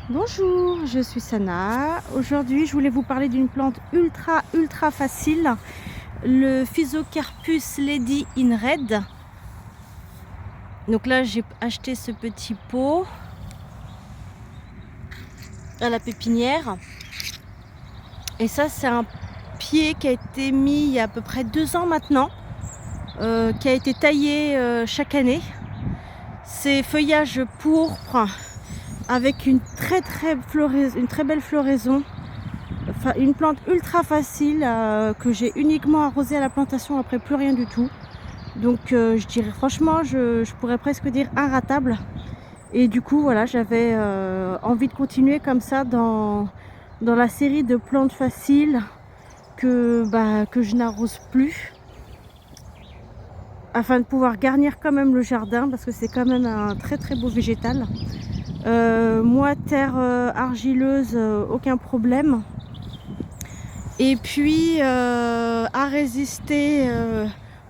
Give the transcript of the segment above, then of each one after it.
Bonjour, je suis Sana. Aujourd'hui, je voulais vous parler d'une plante ultra facile, le Physocarpus Lady in Red. Donc là, j'ai acheté ce petit pot à la pépinière. Et ça, c'est un pied qui a été mis il y a à peu près 2 ans maintenant, qui a été taillé chaque année. C'est feuillage pourpre avec une très belle floraison. Enfin, une plante ultra facile que j'ai uniquement arrosée à la plantation, après plus rien du tout. Donc je dirais franchement, je pourrais presque dire inratable. Et du coup voilà, j'avais envie de continuer comme ça dans la série de plantes faciles que je n'arrose plus, afin de pouvoir garnir quand même le jardin, parce que c'est quand même un très beau végétal. Moi, terre argileuse, aucun problème. Et puis à résister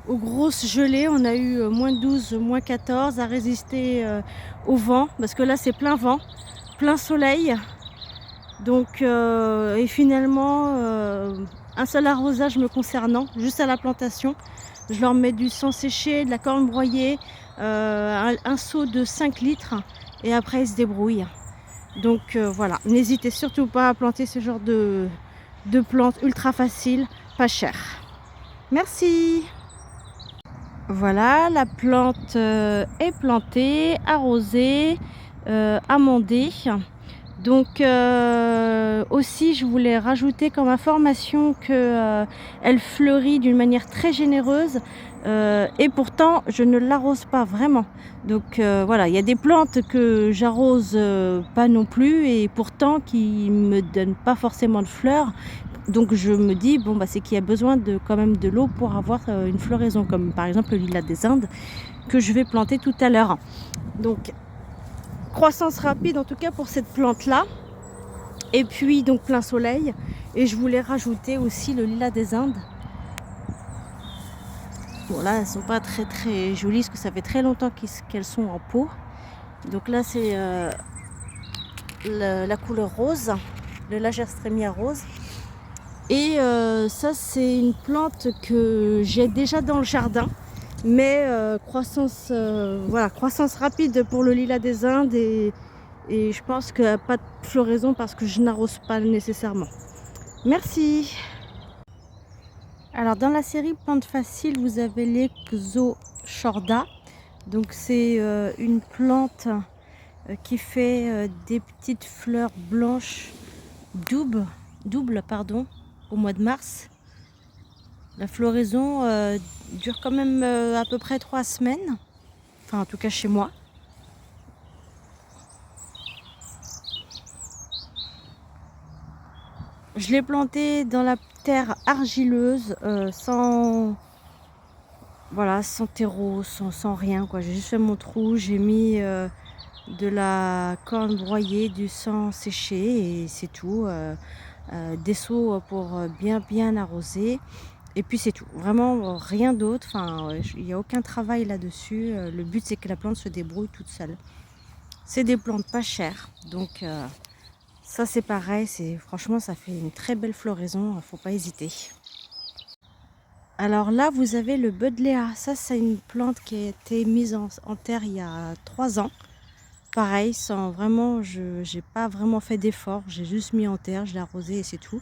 aux grosses gelées. On a eu moins 12, moins 14, à résister au vent, parce que là c'est plein vent, plein soleil. Donc et finalement un seul arrosage me concernant, juste à la plantation. Je leur mets du sang séché, de la corne broyée, un seau de 5 litres, et après ils se débrouillent. Donc voilà, n'hésitez surtout pas à planter ce genre de plantes ultra faciles, pas chères. Merci. Voilà, la plante est plantée, arrosée, amendée. Donc aussi, je voulais rajouter comme information que elle fleurit d'une manière très généreuse, et pourtant je ne l'arrose pas vraiment. Donc voilà, il y a des plantes que j'arrose pas non plus, et pourtant qui me donnent pas forcément de fleurs. Donc je me dis bon c'est qu'il y a besoin de quand même de l'eau pour avoir une floraison, comme par exemple le lilas des Indes que je vais planter tout à l'heure. Donc croissance rapide en tout cas pour cette plante là. Et puis donc plein soleil. Et je voulais rajouter aussi le lilas des Indes. Bon là elles sont pas très jolies, parce que ça fait très longtemps qu'elles sont en pot. Donc là c'est la couleur rose, le Lagerstemia rose. Et ça c'est une plante que j'ai déjà dans le jardin, mais croissance rapide pour le lilas des Indes, et je pense qu'il n'y a pas de floraison parce que je n'arrose pas nécessairement. Merci. Alors dans la série plantes faciles, vous avez l'Exochorda. Donc c'est une plante qui fait des petites fleurs blanches doubles au mois de mars. La floraison dure quand même à peu près 3 semaines, enfin en tout cas chez moi. Je l'ai plantée dans la terre argileuse, sans terreau, sans rien quoi. J'ai juste fait mon trou, j'ai mis de la corne broyée, du sang séché, et c'est tout. Des seaux pour bien arroser, et puis c'est tout, vraiment rien d'autre. Enfin il n'y a aucun travail là-dessus. Le but c'est que la plante se débrouille toute seule. C'est des plantes pas chères, donc ça c'est pareil, franchement ça fait une très belle floraison, faut pas hésiter. Alors là vous avez le Buddleia. Ça c'est une plante qui a été mise en terre il y a 3 ans. Pareil, sans vraiment, j'ai pas vraiment fait d'effort, j'ai juste mis en terre, je l'ai arrosée et c'est tout.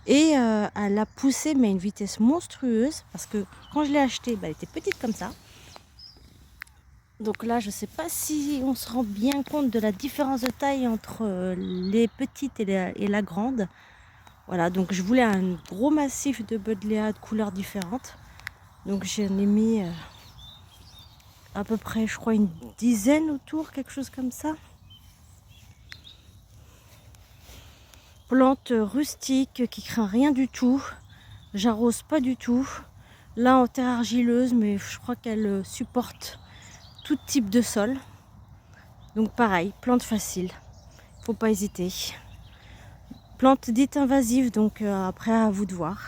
Et elle a poussé mais à une vitesse monstrueuse, parce que quand je l'ai achetée, elle était petite comme ça. Donc là je sais pas si on se rend bien compte de la différence de taille entre les petites et la grande. Voilà, donc je voulais un gros massif de Buddleia de couleurs différentes. Donc j'en ai mis à peu près, je crois, une dizaine autour, quelque chose comme ça. Plante rustique qui craint rien du tout. J'arrose pas du tout. Là en terre argileuse, mais je crois qu'elle supporte tout type de sol. Donc pareil, plante facile, faut pas hésiter. Plante dite invasive, donc après à vous de voir.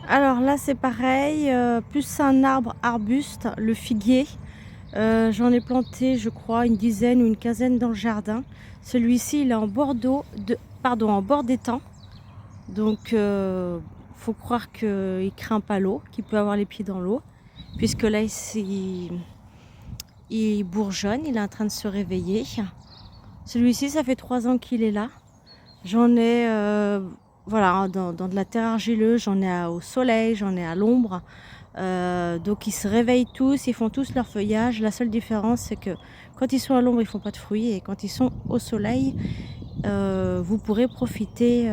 Alors là c'est pareil, plus un arbre arbuste, le figuier. J'en ai planté, je crois, une dizaine ou une quinzaine dans le jardin. Celui-ci, il est en bord d'eau, en bord d'étang. Donc, faut croire qu'il craint pas l'eau, qu'il peut avoir les pieds dans l'eau. Puisque là, il bourgeonne, il est en train de se réveiller. Celui-ci, ça fait 3 ans qu'il est là. J'en ai voilà, dans de la terre argileuse, j'en ai au soleil, j'en ai à l'ombre. Donc ils se réveillent tous, ils font tous leur feuillage. La seule différence, c'est que quand ils sont à l'ombre, ils font pas de fruits, et quand ils sont au soleil, vous pourrez profiter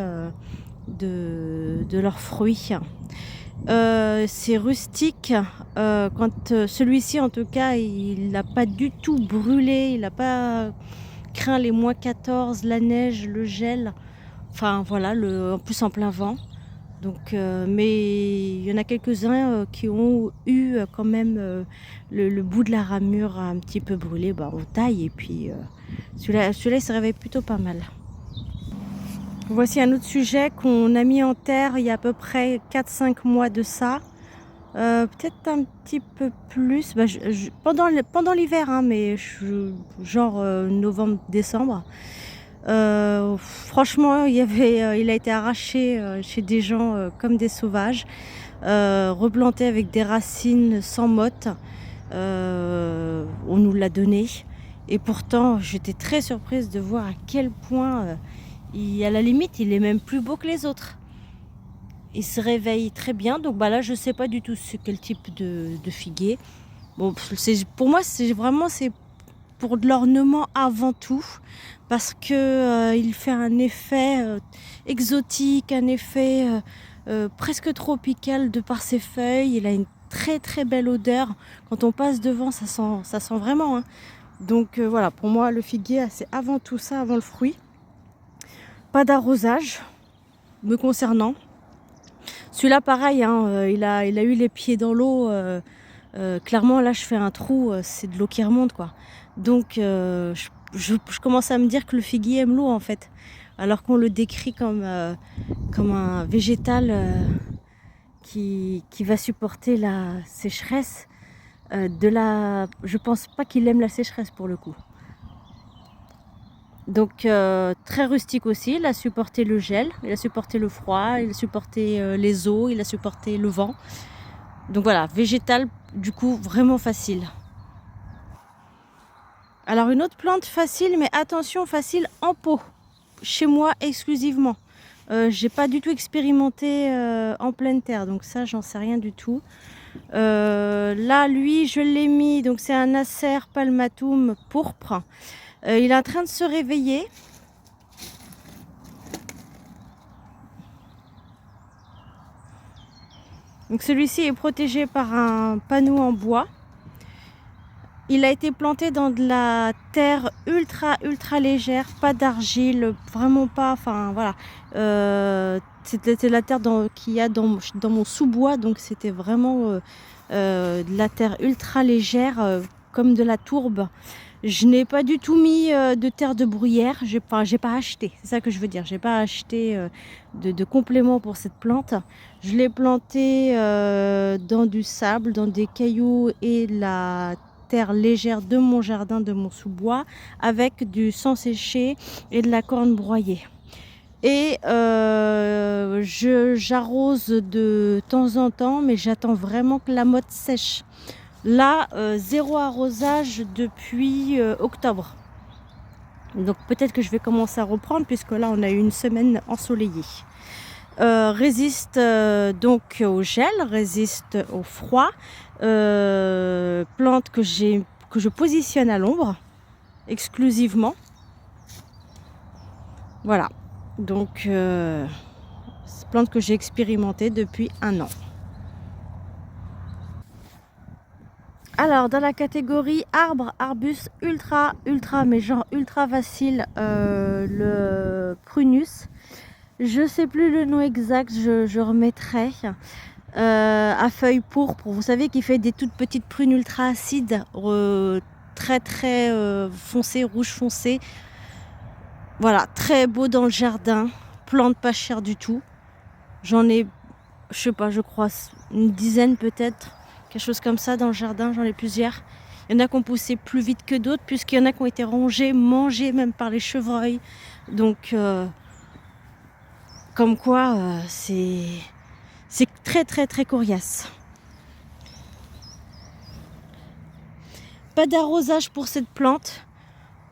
de leurs fruits. C'est rustique. Quand celui-ci, en tout cas, il n'a pas du tout brûlé, il n'a pas craint les -14, la neige, le gel. Enfin voilà, en plus en plein vent. Donc, mais il y en a quelques-uns qui ont eu quand même le bout de la ramure un petit peu brûlé. Bah, on taille, et puis celui-là, il se réveille plutôt pas mal. Voici un autre sujet qu'on a mis en terre il y a à peu près 4-5 mois de ça. Peut-être un petit peu plus. Bah, pendant l'hiver, hein, mais genre novembre-décembre. Franchement, il a été arraché chez des gens comme des sauvages, replanté avec des racines sans motte. On nous l'a donné, et pourtant j'étais très surprise de voir à quel point à la limite il est même plus beau que les autres. Il se réveille très bien. Donc bah là, je sais pas du tout quel type de figuier. Bon, pour moi, c'est pour de l'ornement avant tout, parce que il fait un effet exotique, un effet presque tropical de par ses feuilles. Il a une très très belle odeur. Quand on passe devant, ça sent vraiment, hein. Donc voilà, pour moi, le figuier, c'est avant tout ça, avant le fruit. Pas d'arrosage me concernant. Celui-là, pareil, hein, il a eu les pieds dans l'eau. Clairement, là, je fais un trou, c'est de l'eau qui remonte, quoi. Donc, je commence à me dire que le figuier aime l'eau, en fait. Alors qu'on le décrit comme un végétal qui va supporter la sécheresse. Je pense pas qu'il aime la sécheresse, pour le coup. Donc très rustique aussi, il a supporté le gel, il a supporté le froid, il a supporté les eaux, il a supporté le vent. Donc voilà, végétal, du coup vraiment facile. Alors une autre plante facile, mais attention, facile en pot, chez moi exclusivement. J'ai pas du tout expérimenté en pleine terre, donc ça j'en sais rien du tout. Là, lui, je l'ai mis, donc c'est un Acer palmatum pourpre. Il est en train de se réveiller. Donc celui-ci est protégé par un panneau en bois. Il a été planté dans de la terre ultra légère, pas d'argile, vraiment pas. Enfin voilà, c'était la terre qu'il y a dans mon sous-bois, donc c'était vraiment de la terre ultra légère, comme de la tourbe. Je n'ai pas du tout mis de terre de bruyère, j'ai pas acheté, c'est ça que je veux dire, j'ai pas acheté de complément pour cette plante. Je l'ai planté dans du sable, dans des cailloux et de la terre légère de mon jardin, de mon sous-bois, avec du sang séché et de la corne broyée. Et j'arrose de temps en temps, mais j'attends vraiment que la motte sèche. Là, 0 arrosage depuis octobre. Donc peut-être que je vais commencer à reprendre, puisque là on a eu une semaine ensoleillée. Résiste donc au gel, résiste au froid. Plante que je positionne à l'ombre exclusivement. Voilà. Donc plante que j'ai expérimentée depuis 1 an. Alors dans la catégorie arbre, arbuste ultra, mais genre ultra facile, le prunus. Je sais plus le nom exact, je remettrai. À feuilles pourpres, vous savez, qui fait des toutes petites prunes ultra acides, très foncées, rouge foncé. Voilà, très beau dans le jardin, plante pas chère du tout. J'en ai, je sais pas, je crois une dizaine peut-être, quelque chose comme ça dans le jardin, j'en ai plusieurs. Il y en a qui ont poussé plus vite que d'autres, puisqu'il y en a qui ont été rongés, mangés même par les chevreuils. Donc, comme quoi, c'est très très très coriace. Pas d'arrosage pour cette plante.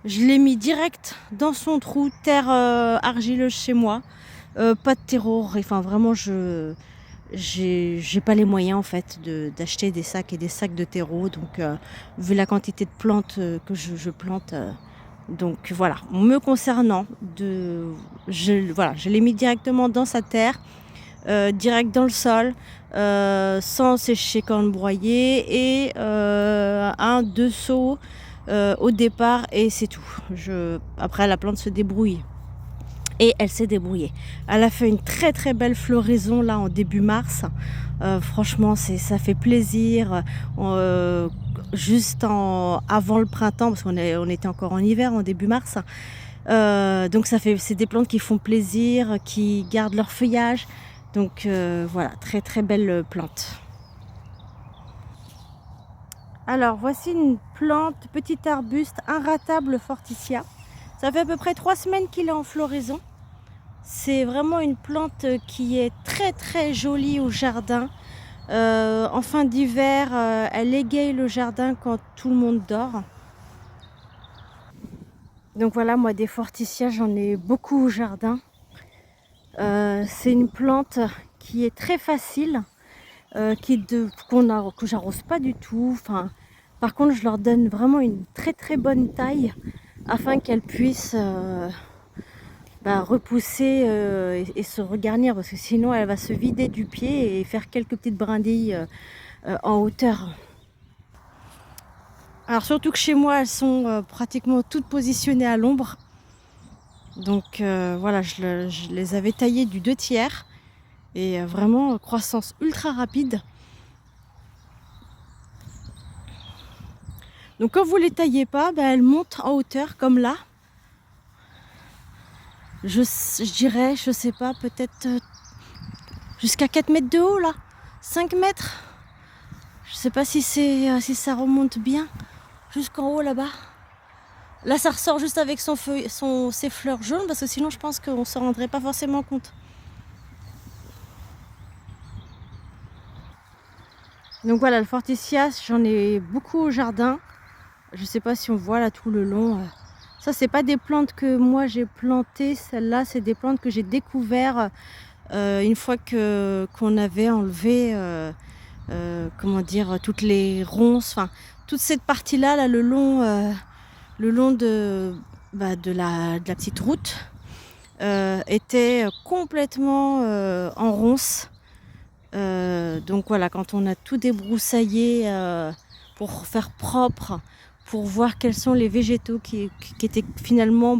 Je l'ai mis direct dans son trou, terre argileuse chez moi. Pas de terreau, enfin vraiment j'ai pas les moyens en fait d'acheter des sacs et des sacs de terreau. Donc vu la quantité de plantes que je plante, donc voilà. Me concernant, je l'ai mis directement dans sa terre, direct dans le sol, sans sécher corne broyée et 1-2 seaux au départ et c'est tout. Après la plante se débrouille. Et elle s'est débrouillée. Elle a fait une très très belle floraison là en début mars. Franchement, ça fait plaisir. Juste avant le printemps, parce on était encore en hiver en début mars. Donc c'est des plantes qui font plaisir, qui gardent leur feuillage. Donc voilà, très très belle plante. Alors voici une plante, petit arbuste, inratable forsythia. Ça fait à peu près 3 semaines qu'il est en floraison. C'est vraiment une plante qui est très très jolie au jardin. En fin d'hiver, elle égaye le jardin quand tout le monde dort. Donc voilà, moi des forsythias, j'en ai beaucoup au jardin. C'est une plante qui est très facile, que j'arrose pas du tout. Par contre, je leur donne vraiment une très très bonne taille afin qu'elles puissent repousser et se regarnir, parce que sinon elle va se vider du pied et faire quelques petites brindilles en hauteur. Alors surtout que chez moi elles sont pratiquement toutes positionnées à l'ombre. Donc voilà, je les avais taillées du 2/3 et vraiment croissance ultra rapide. Donc quand vous les taillez pas, elles montent en hauteur comme là. Je dirais, je sais pas, peut-être jusqu'à 4 mètres de haut là, 5 mètres. Je sais pas si ça remonte bien jusqu'en haut là-bas. Là ça ressort juste avec ses fleurs jaunes, parce que sinon je pense qu'on se rendrait pas forcément compte. Donc voilà, le forsythia, j'en ai beaucoup au jardin. Je sais pas si on voit là tout le long. Ça c'est pas des plantes que moi j'ai plantées, celles-là c'est des plantes que j'ai découvertes une fois qu'on avait enlevé toutes les ronces, toute cette partie là le long de la petite route était complètement en ronces. Donc voilà, quand on a tout débroussaillé pour faire propre, pour voir quels sont les végétaux qui étaient finalement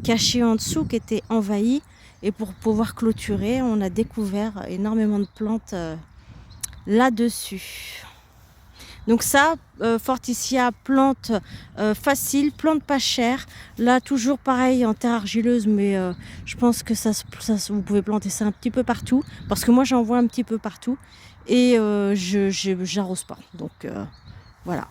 cachés en dessous, qui étaient envahis, et pour pouvoir clôturer, on a découvert énormément de plantes là-dessus. Donc ça, forsythia, plante facile, plante pas chère. Là, toujours pareil en terre argileuse, mais je pense que vous pouvez planter ça un petit peu partout, parce que moi j'en vois un petit peu partout et je n'arrose pas. Donc voilà.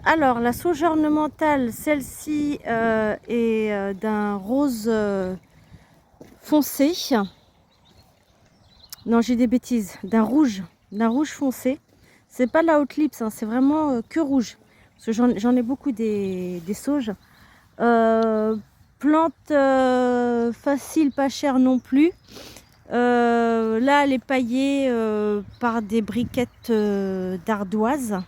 Alors la sauge ornementale, celle-ci est d'un rose foncé. Non, j'ai des bêtises, d'un rouge foncé. C'est pas la haute lips, c'est vraiment que rouge. Parce que j'en ai beaucoup des sauges. Plante facile, pas chère non plus. Là, elle est paillée par des briquettes d'ardoise.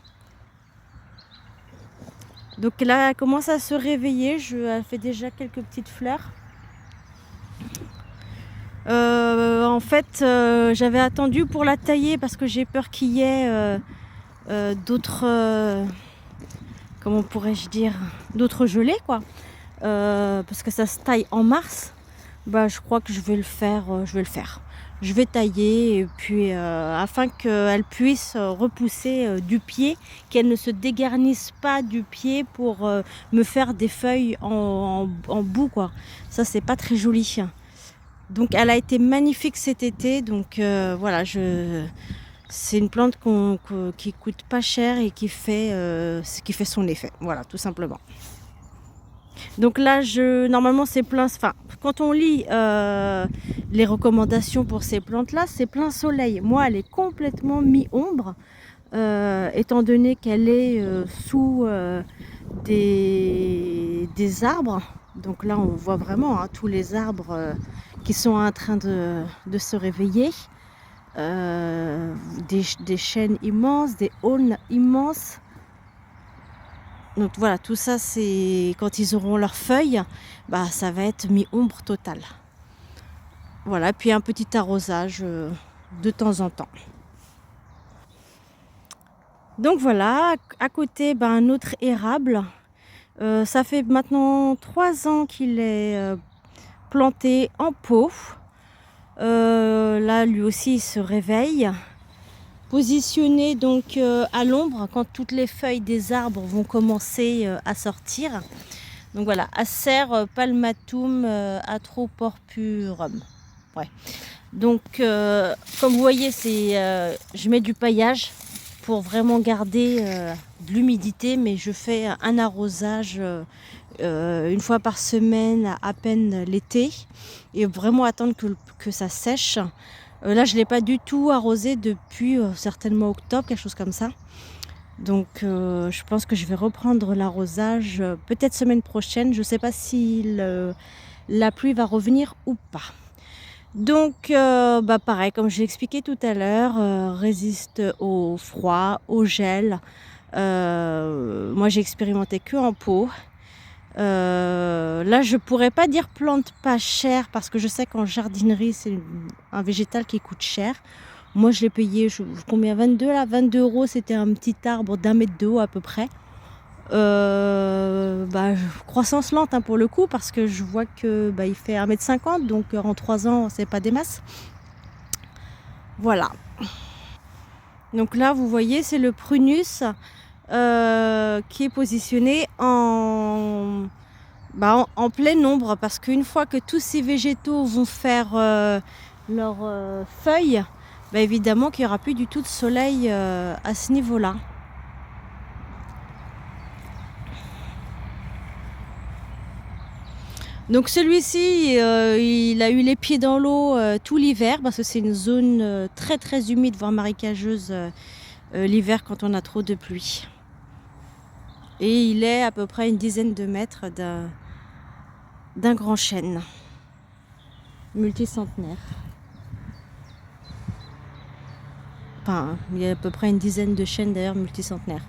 Donc là, elle commence à se réveiller. Elle fait déjà quelques petites fleurs. En fait, j'avais attendu pour la tailler parce que j'ai peur qu'il y ait d'autres, comment pourrais-je dire, d'autres gelées, quoi. Parce que ça se taille en mars. Je crois que je vais le faire. Je vais tailler et puis afin qu'elle puisse repousser du pied, qu'elle ne se dégarnisse pas du pied pour me faire des feuilles en bout, quoi. Ça, c'est pas très joli. Donc elle a été magnifique cet été, donc voilà, C'est une plante qui coûte pas cher et qui fait son effet. Voilà, tout simplement. Donc là, normalement, c'est plein. Enfin, quand on lit les recommandations pour ces plantes-là, c'est plein soleil. Moi, elle est complètement mi-ombre, étant donné qu'elle est sous des arbres. Donc là, on voit vraiment tous les arbres qui sont en train de se réveiller. Des chênes immenses, des aulnes immenses. Donc voilà, tout ça, c'est quand ils auront leurs feuilles, bah, ça va être mi-ombre totale. Voilà, puis un petit arrosage de temps en temps. Donc voilà, à côté, bah, un autre érable. Ça fait maintenant 3 ans qu'il est planté en pot. Là, lui aussi, il se réveille. Positionné donc à l'ombre quand toutes les feuilles des arbres vont commencer à sortir. Donc voilà, Acer palmatum atroporpurum. Ouais. Donc comme vous voyez, je mets du paillage pour vraiment garder de l'humidité, mais je fais un arrosage une fois par semaine à peine l'été et vraiment attendre que ça sèche. Là, je ne l'ai pas du tout arrosé depuis certainement octobre, quelque chose comme ça. Donc, je pense que je vais reprendre l'arrosage peut-être semaine prochaine. Je ne sais pas si la pluie va revenir ou pas. Donc, bah, pareil, comme je l'ai expliqué tout à l'heure, résiste au froid, au gel. Moi, j'ai expérimenté que en pot. Là, je pourrais pas dire plante pas chère parce que je sais qu'en jardinerie, c'est un végétal qui coûte cher. Moi, je l'ai payé, combien, 22 là, 22 €. C'était un petit arbre d'1 mètre de haut à peu près. Bah, croissance lente pour le coup parce que je vois que il fait 1,50 m, donc en 3 ans, c'est pas des masses. Voilà. Donc là, vous voyez, c'est le prunus qui est positionné en pleine ombre, parce qu'une fois que tous ces végétaux vont faire leurs feuilles, évidemment qu'il n'y aura plus du tout de soleil à ce niveau-là. Donc celui-ci, il a eu les pieds dans l'eau tout l'hiver, parce que c'est une zone très très humide, voire marécageuse l'hiver quand on a trop de pluie. Et il est à peu près une dizaine de mètres d'un grand chêne multicentenaire. Enfin, il y a à peu près une dizaine de chênes d'ailleurs multicentenaires.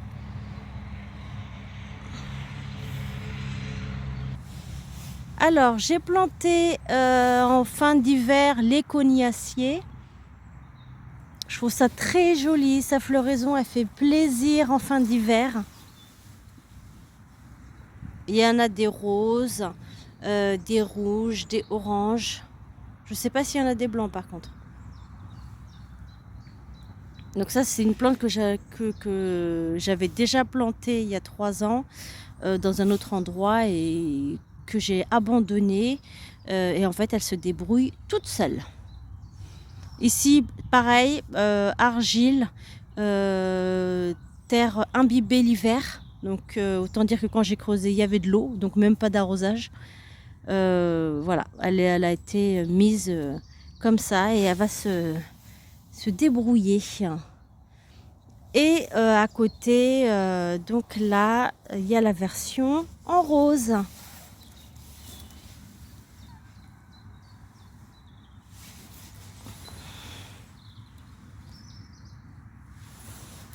Alors, j'ai planté en fin d'hiver les cognaciers. Je trouve ça très joli, sa floraison, elle fait plaisir en fin d'hiver. Il y en a des roses, des rouges, des oranges. Je ne sais pas s'il y en a des blancs par contre. Donc ça, c'est une plante que j'avais déjà plantée il y a 3 ans dans un autre endroit et que j'ai abandonnée. Et en fait, elle se débrouille toute seule. Ici, pareil, argile, terre imbibée l'hiver. Donc autant dire que quand j'ai creusé, il y avait de l'eau, donc même pas d'arrosage. Voilà, elle a été mise comme ça et elle va se débrouiller. Et à côté, donc là, il y a la version en rose.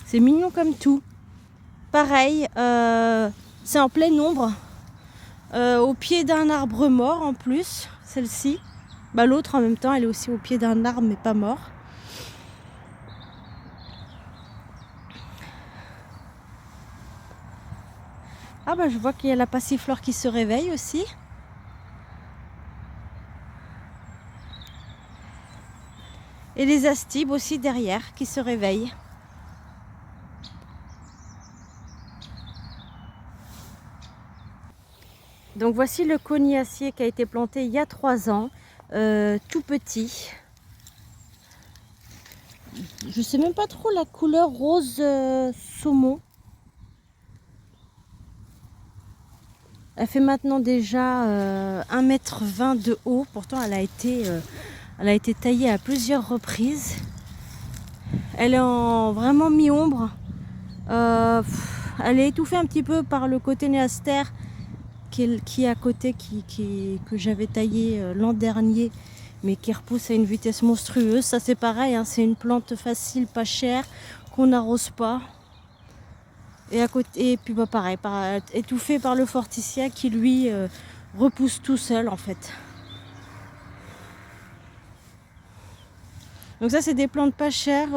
C'est mignon comme tout. Pareil, c'est en pleine ombre, au pied d'un arbre mort en plus, celle-ci. L'autre en même temps, elle est aussi au pied d'un arbre mais pas mort. Je vois qu'il y a la passiflore qui se réveille aussi. Et les astibes aussi derrière qui se réveillent. Donc voici le cognacier qui a été planté il y a 3 ans, tout petit. je sais même pas trop la couleur rose saumon. Elle fait maintenant déjà 1,20 m de haut. Pourtant, elle a été taillée à plusieurs reprises. Elle est en vraiment mi-ombre. Elle est étouffée un petit peu par le côté néaster qui est à côté, que j'avais taillé l'an dernier, mais qui repousse à une vitesse monstrueuse. Ça c'est pareil, hein, c'est une plante facile, pas chère, qu'on n'arrose pas. Et à côté, et puis bah pareil, étouffé par le forsythia qui lui repousse tout seul en fait. Donc ça c'est des plantes pas chères,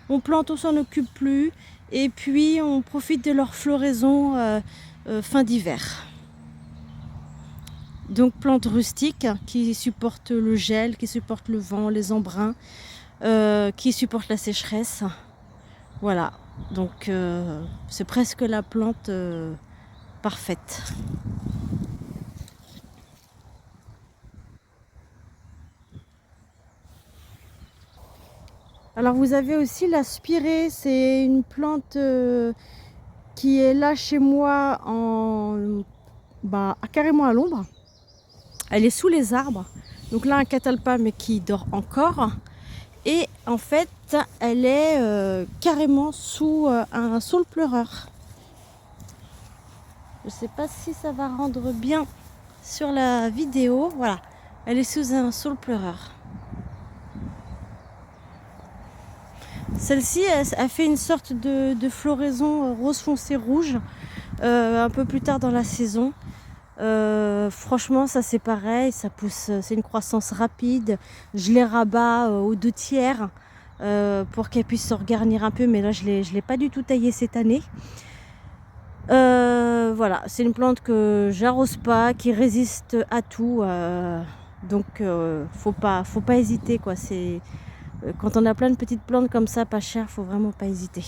on plante, on s'en occupe plus, et puis on profite de leur floraison fin d'hiver. Donc plantes rustiques qui supportent le gel, qui supportent le vent, les embruns, qui supportent la sécheresse. Voilà, donc c'est presque la plante parfaite. Alors vous avez aussi la spirée, c'est une plante qui est là chez moi carrément à l'ombre. Elle est sous les arbres, donc là un catalpa mais qui dort encore. Et en fait elle est carrément sous un saule pleureur. Je sais pas si ça va rendre bien sur la vidéo. Voilà, elle est sous un saule pleureur. Celle-ci, elle fait une sorte de floraison rose foncé rouge un peu plus tard dans la saison. Franchement, ça c'est pareil, ça pousse, c'est une croissance rapide. Je les rabats aux 2/3 pour qu'elles puissent se regarnir un peu, mais là je l'ai pas du tout taillée cette année. Voilà, c'est une plante que j'arrose pas, qui résiste à tout, donc faut pas hésiter quoi. Quand on a plein de petites plantes comme ça, pas chères, faut vraiment pas hésiter.